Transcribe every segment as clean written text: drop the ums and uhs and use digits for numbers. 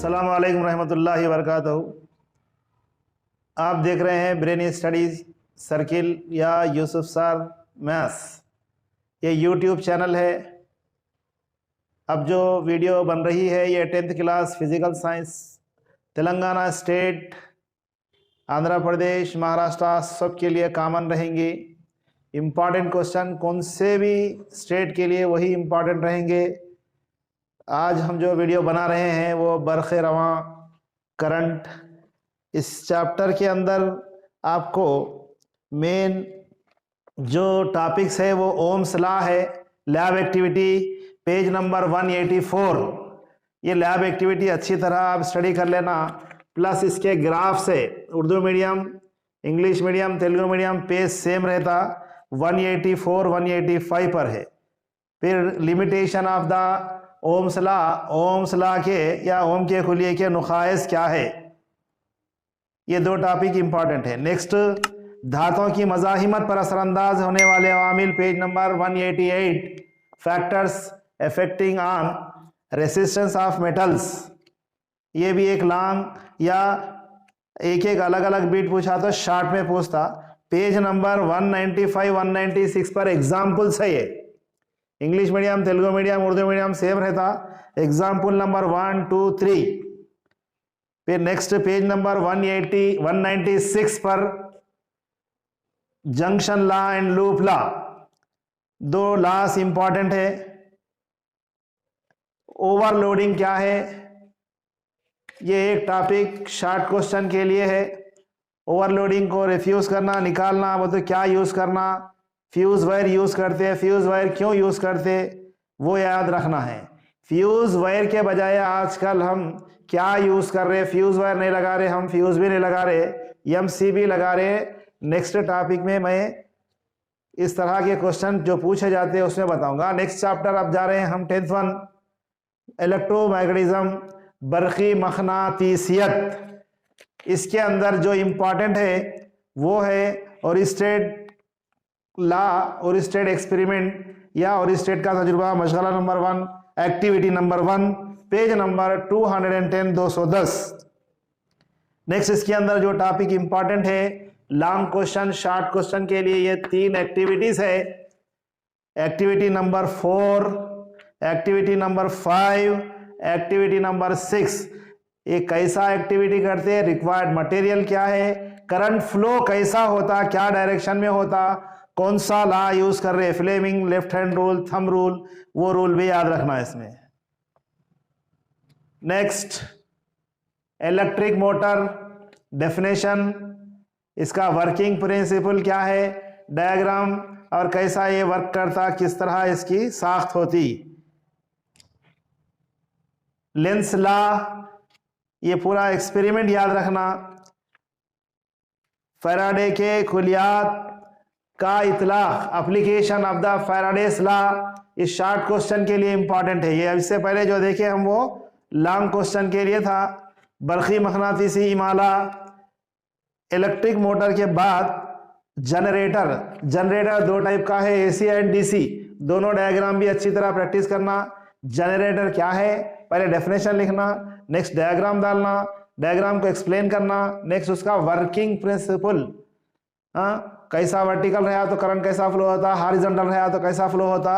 अस्सलाम वालेकुम रहमतुल्लाहि वबरकातुहू। आप देख रहे हैं ब्रेन स्टडीज सर्किल या यूसुफ सर मैथ्स। ये यूट्यूब चैनल है। अब जो वीडियो बन रही है ये 10th class physical science Telangana state, Andhra Pradesh, Maharashtra सबके लिए कॉमन रहेंगी। इम्पॉर्टेंट क्वेश्चन कौन से भी स्टेट के लिए वही इम्पॉर्टेंट रहेंगे। आज हम जो वीडियो बना रहे हैं वो बरक़ रवां करंट, इस चैप्टर के अंदर आपको मेन जो टॉपिक्स है वो ओम्स लॉ है। Lab activity page number 184। ये लैब एक्टिविटी अच्छी तरह आप स्टडी कर लेना, प्लस इसके ग्राफ्स है। Urdu medium, English medium, Telugu medium page same रहता, 184 185 पर है। फिर limitation of the Ohm's law, Ohm's law के या ओम के खुलिये के नुकाइस क्या है, ये दो टॉपिक इंपॉर्टेंट है। नेक्स्ट, धातुओं की मज़ाहिमत पर असरअंदाज होने वाले अवामिल page number 188, factors affecting on resistance of metals. ये भी एक लॉन्ग या एक एक अलग अलग बीट पूछा तो शॉर्ट में पूछता। पेज नंबर 195 196 पर एग्जाम्पल्स है। ये English medium, Telugu medium, Urdu medium same रहता। Example number 1 2 3। फिर नेक्स्ट पेज नंबर 196 पर junction law and loop law, दो लॉस इंपॉर्टेंट है। ओवरलोडिंग क्या है, ये एक टॉपिक शॉर्ट क्वेश्चन के लिए है। ओवरलोडिंग को रिफ्यूज करना, निकालना, वो तो क्या यूज करना, फ्यूज वायर यूज करते हैं, फ्यूज वायर क्यों यूज करते वो याद रखना है। फ्यूज वायर के बजाय आजकल हम क्या यूज कर रहे, फ्यूज वायर नहीं लगा रहे, हम फ्यूज भी नहीं लगा रहे, एमसीबी लगा रहे। नेक्स्ट टॉपिक में मैं इस तरह के क्वेश्चन जो पूछे जाते हैं उसमें बताऊंगा। नेक्स्ट चैप्टर अब जा रहे हैं हम 10th वन, इलेक्ट्रोमैग्नेटिज्म, बरक़ी मक़नातीसियत। इसके अंदर जो इम्पॉर्टेंट है वो है ओरिस्टेड लॉ, ओरिस्टेड एक्सपेरिमेंट या ओरिस्टेड का तजुर्बा, मशगला number 1, activity number 1, page number 210 210। Next इसके अंदर जो टॉपिक इंपॉर्टेंट है, लॉन्ग क्वेश्चन शॉर्ट क्वेश्चन के लिए ये 3 एक्टिविटीज है। Activity number 4, activity number 5, activity number 6। ये कैसा एक्टिविटी करते हैं, रिक्वायर्ड मटेरियल क्या है, करंट फ्लो कैसा होता, क्या डायरेक्शन में होता, कौन सा लॉ यूज कर रहे हैं, Fleming left hand rule, thumb rule, वो रूल भी याद रखना है इसमें। नेक्स्ट, इलेक्ट्रिक मोटर डेफिनेशन, इसका वर्किंग प्रिंसिपल क्या है, डायग्राम और कैसा ये वर्क करता, किस तरह इसकी साख्त होती। लेंस लॉ, ये पूरा एक्सपेरिमेंट याद रखना। फैराडे के खुलियात का इतलाक, application of the Faraday's law, इस शॉर्ट क्वेश्चन के लिए इंपॉर्टेंट है। ये इससे पहले जो देखे हम वो लॉन्ग क्वेश्चन के लिए था। बरक़ी मक़नातीसी इमाला, इलेक्ट्रिक मोटर के बाद जनरेटर, जनरेटर दो टाइप का है, एसी एंड डीसी। दोनों डायग्राम भी अच्छी तरह प्रैक्टिस करना। जनरेटर क्या है पहले डेफिनेशन लिखना, नेक्स्ट डायग्राम डालना, डायग्राम को एक्सप्लेन करना, नेक्स्ट उसका वर्किंग प्रिंसिपल, कैसा वर्टिकल रहा तो करंट कैसा फ्लो होता, हॉरिजॉन्टल रहा तो कैसा फ्लो होता।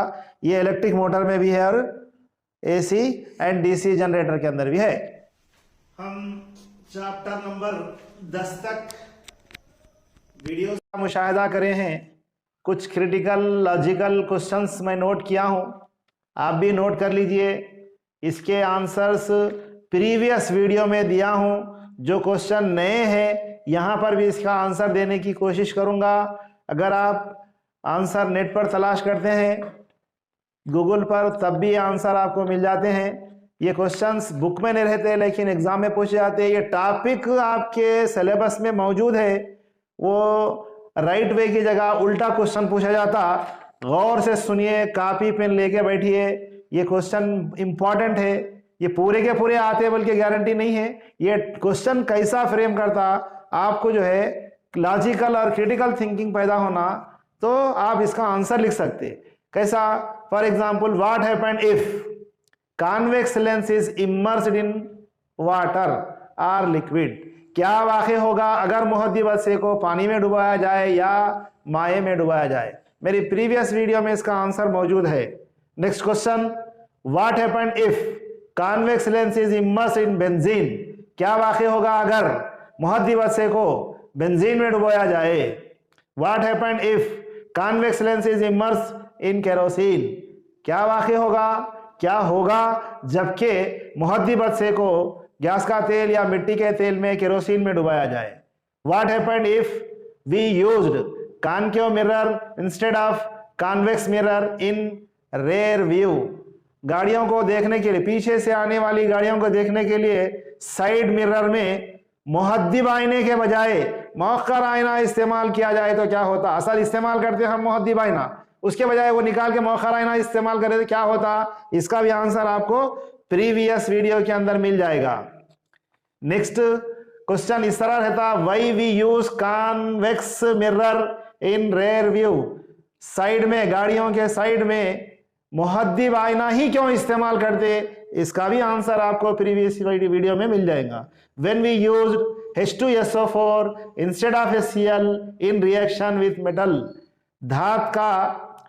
ये इलेक्ट्रिक मोटर में भी है और एसी एंड डीसी जनरेटर के अंदर भी है। हम चैप्टर नंबर 10 तक वीडियो का मुशाहिदा करे हैं। कुछ क्रिटिकल लॉजिकल क्वेश्चंस मैं नोट किया हूं, आप भी नोट कर लीजिए। इसके आंसर्स प्रीवियस वीडियो में दिया हूं। जो क्वेश्चन नए हैं यहाँ पर भी इसका आंसर देने की कोशिश करूंगा। अगर आप आंसर नेट पर तलाश करते हैं गूगल पर, तब भी आंसर आपको मिल जाते हैं। ये क्वेश्चंस बुक में नहीं रहते लेकिन एग्जाम में पूछे जाते हैं। ये टॉपिक आपके सिलेबस में मौजूद है, वो राइट वे की जगह उल्टा क्वेश्चन पूछा जाता। गौर से सुनिए, कॉपी पेन लेके बैठिए। ये क्वेश्चन इंपॉर्टेंट है, ये पूरे के पूरे आते बल्कि गारंटी नहीं है। ये क्वेश्चन कैसा फ्रेम करता, आपको जो है लॉजिकल और क्रिटिकल थिंकिंग पैदा होना, तो आप इसका आंसर लिख सकते। कैसा, for example, what happened if convex lens is immersed in water or liquid. क्या वाक़या होगा अगर मुहद्दिब वसे को पानी में डुबाया जाए या माए में डुबाया जाए? मेरी प्रीवियस वीडियो में इसका आंसर मौजूद है। Next question, what happened if convex lens is immersed in benzene? क्या वाक़या होगा अगर मुहद्दिब वसे को बेंजीन में डुबाया जाए? What happened if convex lens is immersed in kerosene? क्या वाक़या होगा, क्या होगा जबकि मुहद्दिब वसे को गैस का तेल या मिट्टी के तेल में केरोसिन में डुबाया जाए? What happened if we used concave mirror instead of convex mirror in rear view? गाड़ियों को देखने के लिए, पीछे से आने वाली गाड़ियों को देखने के लिए साइड मिरर में मुहद्दिब आईने के बजाय मौखर आईना इस्तेमाल किया जाए तो क्या होता? असल इस्तेमाल करते हम मुहद्दिब आईना, उसके बजाय वो निकाल के मौखर आईना इस्तेमाल करें तो क्या होता? इसका भी आंसर आपको प्रीवियस वीडियो के अंदर मिल जाएगा। नेक्स्ट क्वेश्चन इस तरह रहता, why we use convex mirror in rear view? Side में, गाड़ियों के साइड में मुहद्दिब आईना ही क्यों इस्तेमाल करते? इसका भी आंसर आपको प्रीवियस वीडियो में मिल जाएगा। When we used H2SO4 instead of HCl in reaction with metal, धात का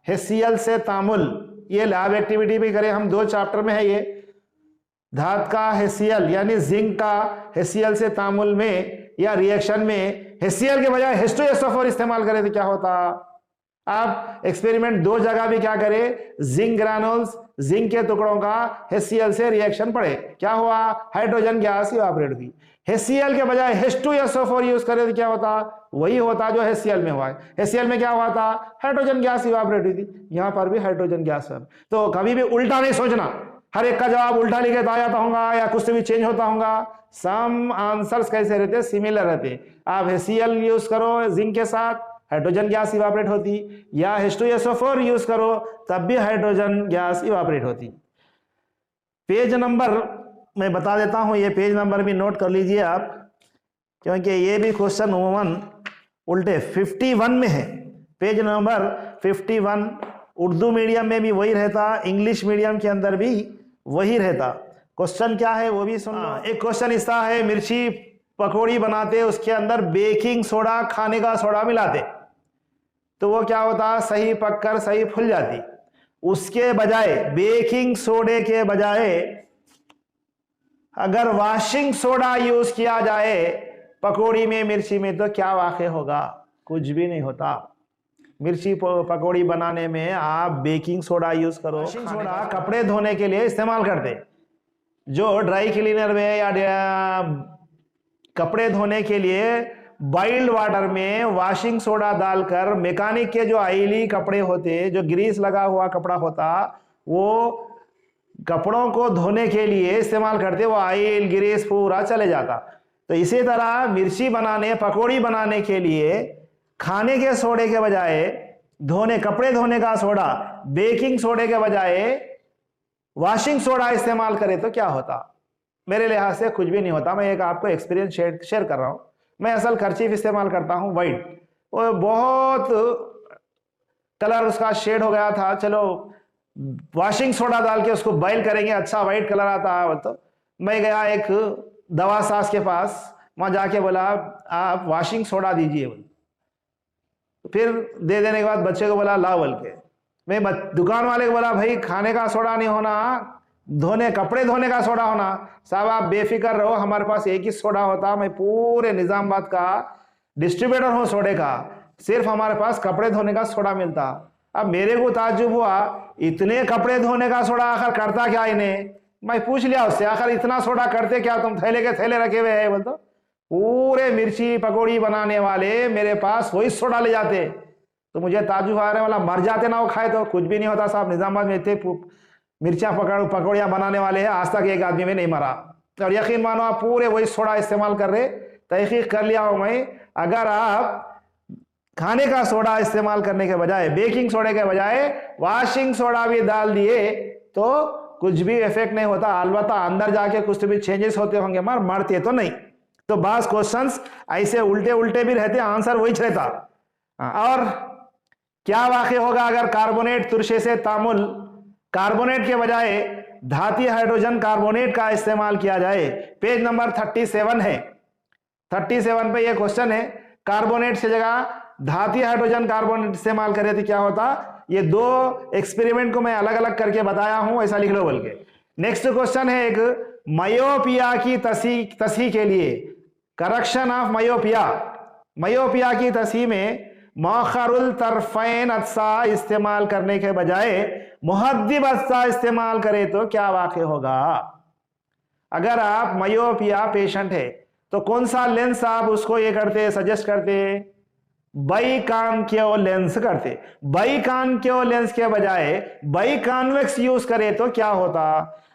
HCl से तामुल, ये लैब एक्टिविटी भी करें हम, 2 चैप्टर में है ये। धात का HCl यानी जिंक का HCl से तामुल में या रिएक्शन में HCl के बजाय H2SO4 इस्तेमाल करें तो क्या होता? आप एक्सपेरिमेंट 2 जगह भी क्या करें, जिंक ग्रैनुल्स, जिंक के टुकड़ों का HCl से रिएक्शन पड़े, क्या हुआ? हाइड्रोजन गैस इवापोरेट हुई। HCl के बजाय H2SO4 यूज करें तो क्या होता? वही होता जो HCl में हुआ है। HCl में क्या हुआ था? हाइड्रोजन गैस इवापोरेट हुई थी, यहां पर भी हाइड्रोजन गैस है। तो कभी भी उल्टा नहीं सोचना, हर एक का जवाब उल्टा लिखे तो आ जाता होगा या कुछ भी चेंज होता होगा। सम आंसर्स कैसे रहते? सिमिलर रहते। आप HCl यूज करो जिंक के साथ, हाइड्रोजन गैस इवापोरेट होती, या H2SO4 यूज करो तब भी हाइड्रोजन गैस इवापोरेट होती। पेज नंबर मैं बता देता हूं, ये पेज नंबर भी नोट कर लीजिए आप, क्योंकि ये भी क्वेश्चन अमूमन उल्टे 51 में है। पेज नंबर 51 उर्दू मीडियम में भी वही रहता, इंग्लिश मीडियम के अंदर भी वही रहता। क्वेश्चन क्या है वो भी सुन लो। एक क्वेश्चन इस तरह है, मिर्ची पकौड़ी बनाते उसके अंदर बेकिंग सोडा, खाने का सोडा मिलाते तो वो क्या होता? सही पककर सही फूल जाती। उसके बजाय, बेकिंग सोडे के बजाय अगर वॉशिंग सोडा यूज किया जाए पकौड़ी में, मिर्ची में, तो क्या वाक़या होगा? कुछ भी नहीं होता। मिर्ची पकौड़ी बनाने में आप बेकिंग सोडा यूज करो। वॉशिंग सोडा कपड़े धोने के लिए इस्तेमाल करते, जो ड्राई क्लीनर में या कपड़े धोने के लिए बॉइल्ड वाटर में वॉशिंग सोडा डालकर, मैकेनिक के जो ऑयली कपड़े होते, जो ग्रीस लगा हुआ कपड़ा होता, वो कपड़ों को धोने के लिए इस्तेमाल करते, वो ऑयल ग्रीस पूरा चले जाता। तो इसी तरह मिर्ची बनाने, पकौड़ी बनाने के लिए खाने के सोडे के बजाय, कपड़े धोने का सोडा, बेकिंग सोडे के बजाय वॉशिंग सोडा इस्तेमाल करें तो क्या होता? मेरे लिहाज से कुछ भी नहीं होता। मैं एक आपको एक्सपीरियंस शेयर कर रहा हूं। मैं असल कर्चीफ इस्तेमाल करता हूं वाइट, वो बहुत कलर उसका शेड हो गया था, चलो वॉशिंग सोडा डाल के उसको बॉइल करेंगे, अच्छा वाइट कलर आता है। तो मैं गया एक दवा सास के पास, वहां जाके बोला आप वॉशिंग सोडा दीजिए। फिर दे देने के बाद बच्चे को बोला लाओ बोल के, मैं दुकान वाले को बोला भाई खाने का सोडा नहीं होना, कपड़े धोने का सोडा होना। साहब आप बेफिक्र रहो, हमारे पास एक ही सोडा होता, मैं पूरे निजामाबाद का डिस्ट्रीब्यूटर हूं सोडे का, सिर्फ हमारे पास कपड़े धोने का सोडा मिलता। अब मेरे को ताज्जुब हुआ, इतने कपड़े धोने का सोडा आखिर करता क्या इन्हें? मैं पूछ लिया उससे, आखिर इतना सोडा करते क्या तुम? थैले के थैले रखे हुए हैं। बोलते पूरे मिर्ची पकौड़ी बनाने वाले मेरे पास वही सोडा ले जाते। तो मुझे ताज्जुब आ रहा वाला मर जाते ना वो खाए तो। कुछ भी नहीं होता साहब, निजामाबाद में इतने मिर्चा पकौड़ियां बनाने वाले हैं, आज तक एक आदमी में नहीं मरा। और यकीन मानो आप पूरे वही सोडा इस्तेमाल कर रहे। तहकीक कर लिया हूं मैं, अगर आप खाने का सोडा इस्तेमाल करने के बजाय, बेकिंग सोडे के बजाय वॉशिंग सोडा भी डाल दिए तो कुछ भी इफेक्ट नहीं होता। अलबत्ता अंदर जाके कुछ भी चेंजेस होते होंगे, मगर मरते तो नहीं। तो बास क्वेश्चंस ऐसे उल्टे उल्टे भी रहते, आंसर वही रहता। और क्या वाक़या होगा अगर कार्बोनेट तुरशे से तामुल, कार्बोनेट के बजाय धाती हाइड्रोजन कार्बोनेट का इस्तेमाल किया जाए। पेज नंबर 37 है, 37 पे ये क्वेश्चन है, कार्बोनेट से जगह धाती हाइड्रोजन कार्बोनेट इस्तेमाल करे तो क्या होता। ये दो एक्सपेरिमेंट को मैं अलग अलग करके बताया हूं, ऐसा लिख लो बोल के। नेक्स्ट क्वेश्चन है एक, मायोपिया की तसी के लिए करेक्शन ऑफ मायोपिया। मायोपिया की तसी में मौखरुल तरफैन अत्सा इस्तेमाल करने के बजाय मुहद्दिब अत्सा इस्तेमाल करे तो क्या वाक़ई होगा। अगर आप मायोपिया पेशेंट है तो कौन सा लेंस आप उसको ये करते सजेस्ट करते, बाइकॉन्केव लेंस करते। बाइकॉन्केव लेंस के बजाय बाइकॉन्वेक्स यूज करे तो क्या होता।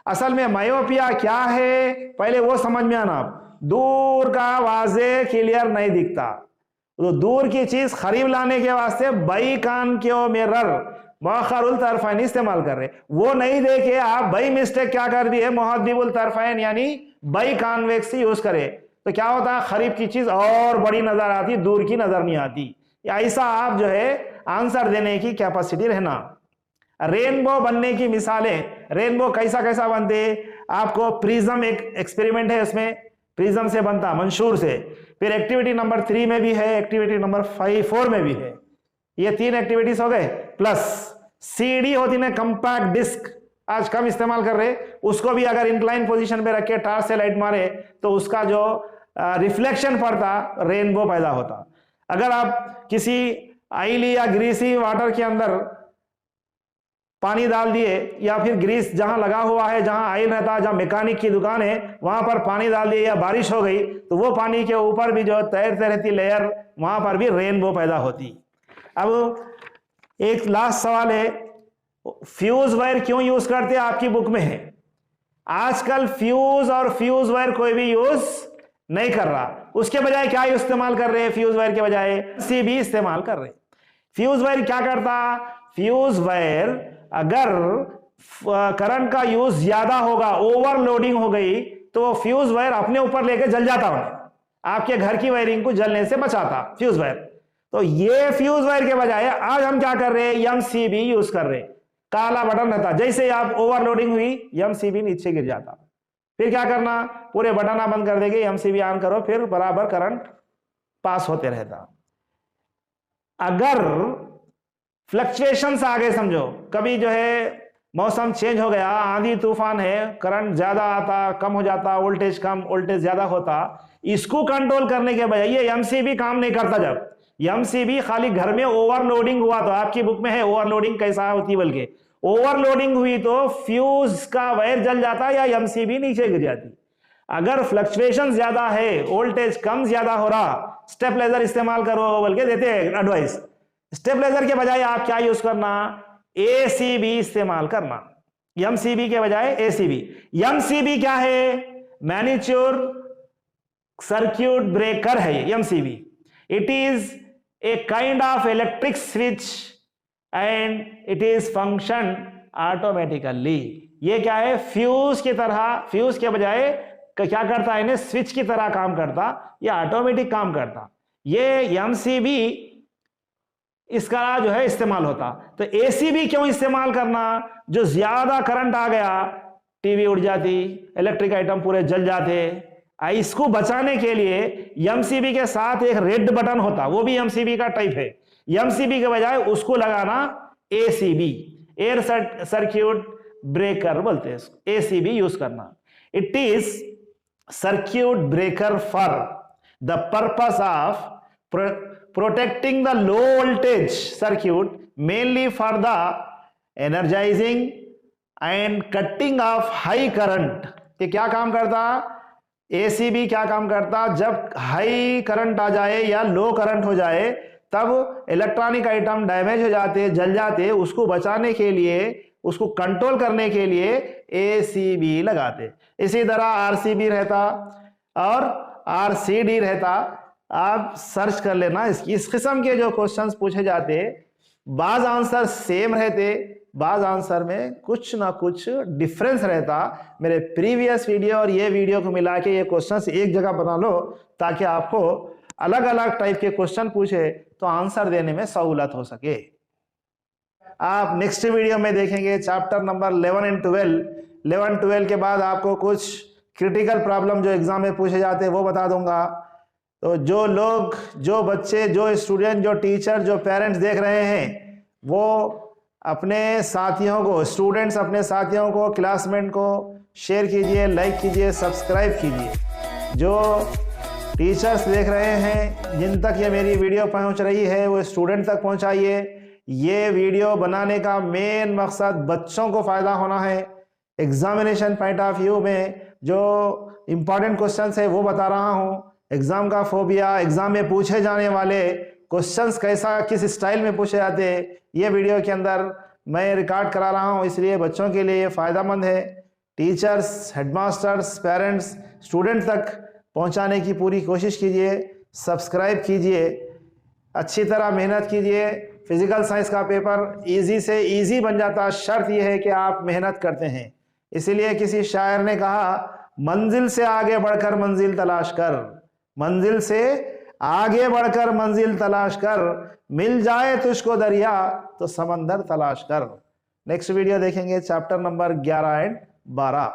असल में मायोपिया क्या है पहले वो समझ में आना। दूर का वाजे क्लियर नहीं दिखता, तो दूर की चीज करीब लाने के वास्ते बाइकॉन्केव मिरर मौखरुल तरफैन इस्तेमाल कर रहे, वो नहीं देखे आप बाई मिस्टेक क्या कर दिए, मुहद्दिबुल तरफैन यानी बाइकॉन्वेक्स यूज करे तो क्या होता है, करीब की चीज और बड़ी नजर आती, दूर की नजर नहीं आती। ऐसा आप जो है आंसर देने की कैपेसिटी रहना। रेनबो बनने की मिसालें, रेनबो कैसा कैसा बनते, आपको प्रिज्म एक एक्सपेरिमेंट है, उसमें प्रिज्म से बनता, मंशूर से। फिर एक्टिविटी नंबर 3 में भी है, एक्टिविटी नंबर 4 में भी है। ये 3 एक्टिविटीज हो गए, प्लस सीडी होती ना कंपैक्ट डिस्क, आज कम इस्तेमाल कर रहे, उसको भी अगर इंक्लाइन पोजीशन पे रख के टार्च से लाइट मारे तो उसका जो रिफ्लेक्शन पड़ता रेनबो पैदा होता। अगर आप किसी आइली या ग्रीसी वाटर के अंदर पानी डाल दिए या फिर ग्रीस जहां लगा हुआ है, जहां आयल रहता है, जहां मैकेनिक की दुकान है, वहां पर पानी डाल दिए या बारिश हो गई तो वो पानी के ऊपर भी जो तैरते रहती लेयर, वहां पर भी रेनबो पैदा होती। अब एक लास्ट सवाल है, फ्यूज वायर क्यों यूज करते हैं, आपकी बुक में है। आजकल फ्यूज और फ्यूज वायर कोई भी यूज नहीं कर रहा, उसके बजाय क्या इस्तेमाल कर रहे हैं, फ्यूज वायर के बजाय सीबी इस्तेमाल कर रहे हैं। फ्यूज वायर क्या करता, फ्यूज वायर अगर करंट का यूज ज्यादा होगा, ओवरलोडिंग हो गई तो फ्यूज वायर अपने ऊपर लेके जल जाता, उन्हें आपके घर की वायरिंग को जलने से बचाता फ्यूज वायर। तो ये फ्यूज वायर के बजाय आज हम क्या कर रहे हैं, एमसीबी यूज कर रहे हैं। काला बटन रहता, जैसे आप ओवरलोडिंग हुई एमसीबी नीचे गिर जाता, फिर क्या करना, पूरे बटन बंद कर देंगे, एमसीबी ऑन करो, फिर बराबर करंट पास होते रहता। अगर फ्लक्चुएशंस आ गए, समझो कभी जो है मौसम चेंज हो गया, आंधी तूफान है, करंट ज्यादा आता, कम हो जाता, वोल्टेज कम, वोल्टेज ज्यादा होता, इसको कंट्रोल करने के बजाय ये एमसीबी काम नहीं करता। जब एमसीबी खाली घर में ओवरलोडिंग हुआ, तो आपकी बुक में है ओवरलोडिंग कैसा होती, बल्कि ओवरलोडिंग हुई तो फ्यूज का वायर जल जाता या एमसीबी नीचे गिर जाती। अगर फ्लक्चुएशन ज्यादा है, वोल्टेज कम ज्यादा हो रहा, स्टेबलाइजर इस्तेमाल करो बोल के देते हैं एडवाइस। स्टेबलाइजर के बजाय आप क्या यूज करना, एसीबी इस्तेमाल करना, एमसीबी के बजाय एसीबी। एमसीबी क्या है, मैनिच्योर सर्क्यूट ब्रेकर है MCB. It is a kind of electric switch and it is function automatically. ये क्या है, फ्यूज की तरह, फ्यूज के बजाय क्या करता है, इन्हें स्विच की तरह काम करता, ये ऑटोमेटिक काम करता। ये एमसीबी इसका जो है इस्तेमाल होता। तो एसीबी क्यों इस्तेमाल करना, जो ज्यादा करंट आ गया टीवी उड़ जाती, इलेक्ट्रिक आइटम पूरे जल जाते, इसको बचाने के लिए एमसीबी के साथ एक रेड बटन होता, वो भी एमसीबी का टाइप है। एमसीबी के बजाय उसको लगाना एसीबी, एयर सर्क्यूट ब्रेकर बोलते हैं, एसीबी यूज करना। It is circuit breaker for the purpose of protecting the low voltage circuit, mainly for the energizing and cutting of high current। ये क्या काम करता, एसीबी क्या काम करता, जब हाई करंट आ जाए या लो करंट हो जाए तब इलेक्ट्रॉनिक आइटम डैमेज हो जाते, जल जाते, उसको बचाने के लिए, उसको कंट्रोल करने के लिए एसीबी लगाते। इसी तरह आरसीबी रहता और आरसीडी रहता, आप सर्च कर लेना। इस किस्म के जो क्वेश्चंस पूछे जाते, बाज आंसर सेम रहते, बाज आंसर में कुछ ना कुछ डिफरेंस रहता। मेरे प्रीवियस वीडियो और ये वीडियो को मिला के ये क्वेश्चंस एक जगह बना लो, ताकि आपको अलग अलग टाइप के क्वेश्चन पूछे तो आंसर देने में सहूलत हो सके। आप नेक्स्ट वीडियो में देखेंगे चैप्टर नंबर 11 एंड 12 11 12 के बाद आपको कुछ क्रिटिकल प्रॉब्लम जो एग्जाम में पूछे जाते हैं वो बता दूंगा। तो जो लोग, जो बच्चे, जो स्टूडेंट, जो टीचर, जो पेरेंट्स देख रहे हैं वो अपने साथियों को, स्टूडेंट्स अपने साथियों को, क्लासमेट को शेयर कीजिए, लाइक कीजिए, सब्सक्राइब कीजिए। जो टीचर्स देख रहे हैं, जिन तक ये मेरी वीडियो पहुंच रही है वो स्टूडेंट तक पहुंचाइए। ये वीडियो बनाने का मेन मकसद बच्चों को फ़ायदा होना है। एग्जामिनेशन पॉइंट ऑफ व्यू में जो इम्पॉर्टेंट क्वेश्चंस है वो बता रहा हूँ। एग्ज़ाम का फोबिया, एग्ज़ाम में पूछे जाने वाले क्वेश्चंस कैसा, किस स्टाइल में पूछे जाते हैं, ये वीडियो के अंदर मैं रिकॉर्ड करा रहा हूँ, इसलिए बच्चों के लिए फ़ायदेमंद है। टीचर्स, हेडमास्टर्स, पेरेंट्स, स्टूडेंट तक पहुँचाने की पूरी कोशिश कीजिए। सब्सक्राइब कीजिए, अच्छी तरह मेहनत कीजिए। फिजिकल साइंस का पेपर इजी से इजी बन जाता, शर्त यह है कि आप मेहनत करते हैं। इसीलिए किसी शायर ने कहा, मंजिल से आगे बढ़कर मंजिल तलाश कर, मंजिल से आगे बढ़कर मंजिल तलाश कर, मिल जाए तुझको दरिया तो समंदर तलाश कर। नेक्स्ट वीडियो देखेंगे चैप्टर नंबर 11 एंड 12।